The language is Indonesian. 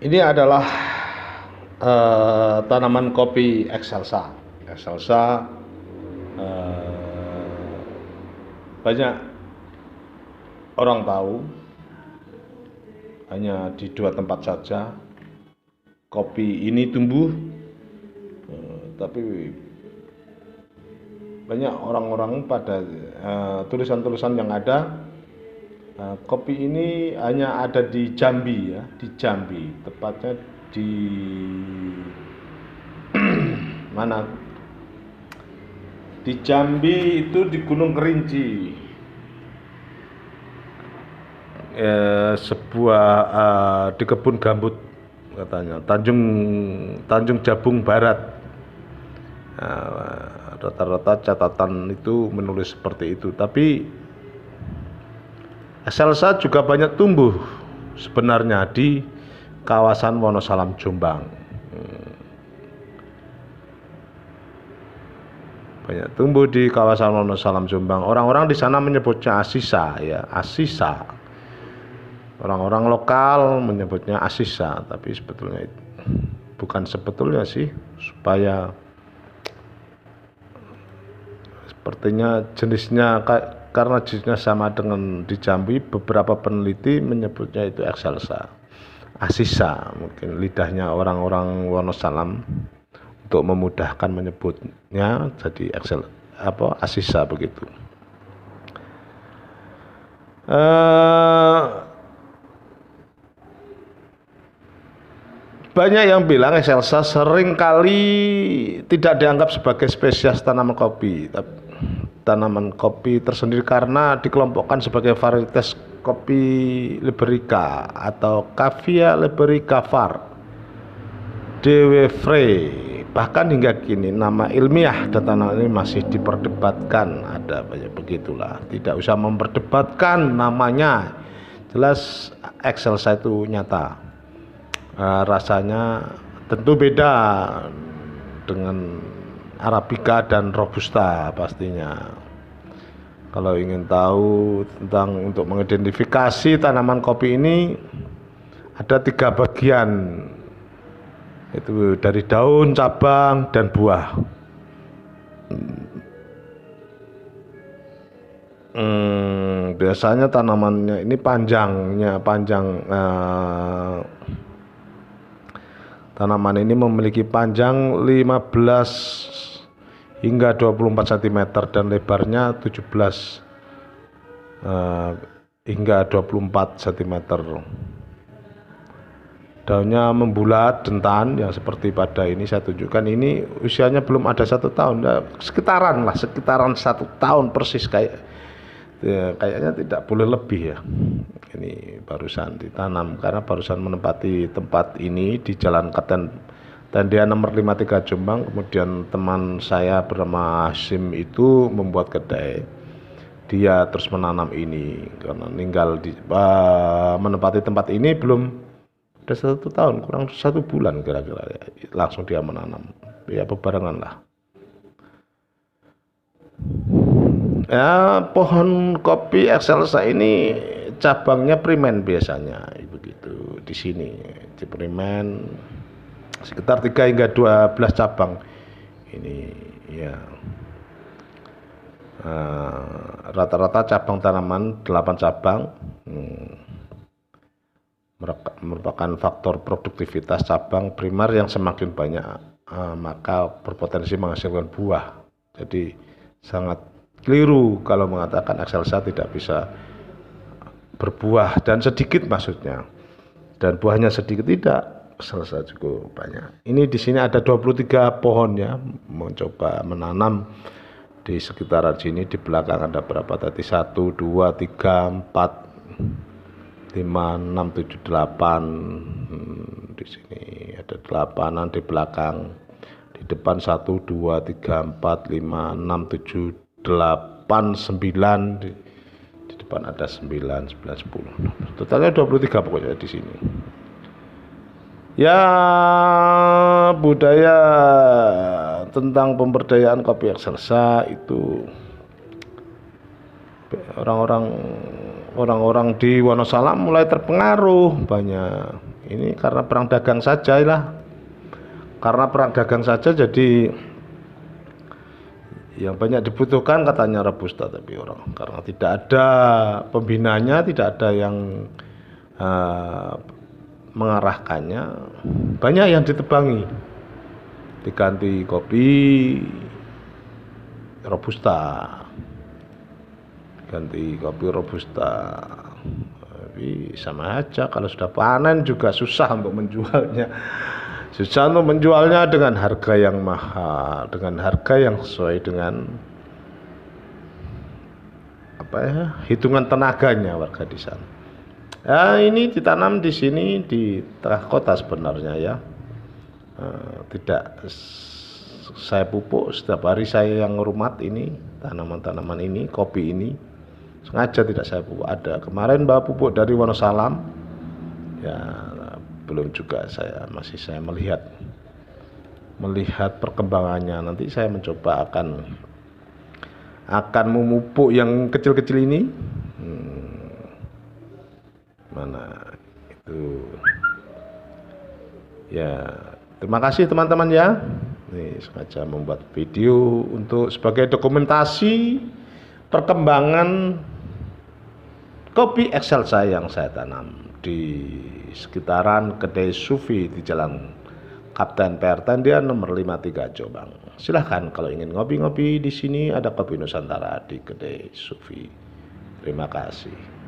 Ini adalah tanaman kopi Excelsa. Excelsa banyak orang tahu, hanya di 2 tempat saja kopi ini tumbuh, tapi banyak orang-orang pada tulisan-tulisan yang ada, kopi ini hanya ada di Jambi ya, di Jambi, tepatnya di mana? Di Jambi itu di Gunung Kerinci, sebuah di kebun gambut katanya, Tanjung Jabung Barat. Rata-rata catatan itu menulis seperti itu, tapi Excelsa juga banyak tumbuh sebenarnya di kawasan Wonosalam, Jombang. Banyak tumbuh di kawasan Wonosalam, Jombang. Orang-orang di sana menyebutnya asisa ya, asisa. Orang-orang lokal menyebutnya asisa, tapi sebetulnya bukan sebetulnya sih, supaya sepertinya jenisnya karena jenisnya sama dengan di Jambi, beberapa peneliti menyebutnya itu Excelsa, asisa, mungkin lidahnya orang-orang Wonosalam untuk memudahkan menyebutnya jadi asisa begitu. Banyak yang bilang Excelsa seringkali tidak dianggap sebagai spesies tanaman kopi, tanaman kopi tersendiri karena dikelompokkan sebagai varietas kopi liberica atau Cavia liberica var. Dewefre. Bahkan hingga kini nama ilmiah dan tanaman ini masih diperdebatkan. Ada banyak begitulah, tidak usah memperdebatkan namanya, jelas Excelsa itu nyata. Rasanya tentu beda dengan Arabica dan Robusta pastinya. Kalau ingin tahu tentang untuk mengidentifikasi tanaman kopi ini, ada 3 bagian, itu dari daun, cabang, dan buah. Biasanya tanamannya ini tanaman ini memiliki panjang 15 hingga 24 cm dan lebarnya 17 hingga 24 cm. Daunnya membulat dentan yang seperti pada ini saya tunjukkan. Ini usianya belum ada 1 tahun, sekitaran 1 tahun persis, kayaknya tidak boleh lebih ya. Ini barusan ditanam karena barusan menempati tempat ini di Jalan Tendian nomor 53 Jombang. Kemudian teman saya bernama Hasim itu membuat kedai, dia terus menanam ini karena menempati tempat ini belum ada 1 tahun, kurang 1 bulan kira-kira ya, langsung dia menanam ya, bebarengan lah ya. Pohon kopi Excelsa ini cabangnya primen biasanya begitu. Di sini di primen sekitar 3 hingga 12 cabang ini ya. Rata-rata cabang tanaman 8 cabang. Merupakan faktor produktivitas cabang primer yang semakin banyak, maka berpotensi menghasilkan buah. Jadi sangat keliru kalau mengatakan Excelsa tidak bisa berbuah, dan sedikit maksudnya, dan buahnya sedikit. Tidak, Excelsa cukup banyak. Ini di sini ada 23 pohon ya, mencoba menanam di sekitaran sini. Di belakang ada berapa tadi? 1, 2, 3, 4, 5, 6, 7, 8. Di sini ada 8-an di belakang. Di depan 1, 2, 3, 4, 5, 6, 7, 8, 9. Di depan ada 9, 11, 10. Totalnya 23 pokoknya di sini. Ya, budaya tentang pemberdayaan kopi Excelsa itu orang-orang di Wonosalam mulai terpengaruh banyak. Ini karena perang dagang saja lah. Karena perang dagang saja jadi yang banyak dibutuhkan katanya Robusta, tapi orang karena tidak ada pembinanya, tidak ada yang mengarahkannya, banyak yang ditebangi, diganti kopi Robusta, ganti kopi Robusta. Tapi sama aja, kalau sudah panen juga susah untuk menjualnya. Susah untuk menjualnya dengan harga yang mahal, dengan harga yang sesuai dengan hitungan tenaganya warga di sana. Ya, ini ditanam di sini di tengah kota sebenarnya ya. Tidak saya pupuk, setiap hari saya yang ngurumat ini tanaman-tanaman ini, kopi ini sengaja tidak saya pupuk. Ada kemarin bawa pupuk dari Wonosalam ya, belum juga, masih saya melihat perkembangannya. Nanti saya mencoba akan memupuk yang kecil-kecil ini. Mana itu ya. Terima kasih teman-teman ya. Ini sengaja membuat video untuk sebagai dokumentasi perkembangan kopi Excelsa yang saya tanam di sekitaran Kedai Sufi di Jalan Kapten Pertendian nomor 53 Jombang. Silahkan kalau ingin ngopi-ngopi di sini, ada kopi Nusantara di Kedai Sufi. Terima kasih.